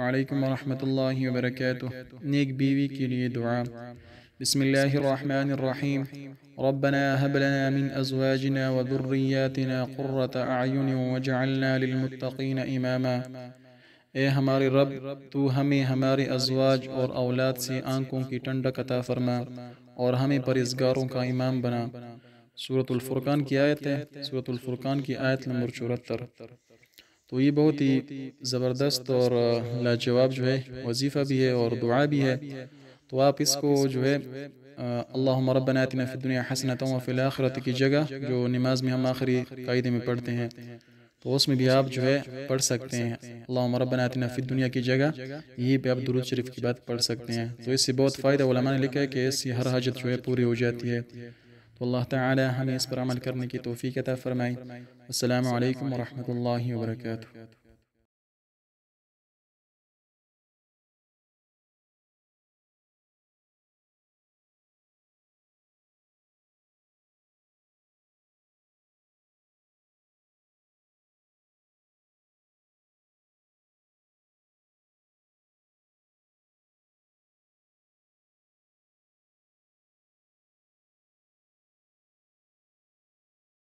وعلیکم ورحمۃ اللہ وبرکاتہ۔ نیک بیوی کے لیے دعا۔ بسم اللہ الرحمن الرحیم۔ ربنا هب لنا من ازواجنا وذریاتنا قرۃ اعین واجعلنا للمتقین اماما۔ اے ہمارے رب، تو ہمیں ہمارے ازواج اور اولاد سے آنکھوں کی ٹھنڈک عطا فرما اور ہمیں پرہیزگاروں کا امام بنا۔ سورۃ الفرقان کی آیت ہے، سورۃ الفرقان کی آیت نمبر 74۔ تو یہ بہت ہی زبردست اور لاجواب جو ہے وظیفہ بھی ہے اور دعا بھی ہے۔ تو آپ اس کو جو ہے اللہم ربنا آتنا فی الدنیا حسنۃ وفی الآخرۃ کی جگہ جو نماز میں ہم آخری قاعدے میں پڑھتے ہیں، تو اس میں بھی آپ جو ہے پڑھ سکتے ہیں۔ اللہم ربنا آتنا فی الدنیا کی جگہ یہی پہ آپ درود شریف کی بات پڑھ سکتے ہیں۔ تو اس سے بہت فائدہ علماء نے لکھا ہے کہ اس سے ہر حاجت جو ہے پوری ہو جاتی ہے۔ تو اللہ تعالی ہمیں اس پر عمل کرنے کی توفیق عطا فرمائے۔ السلام علیکم ورحمۃ اللہ وبرکاتہ۔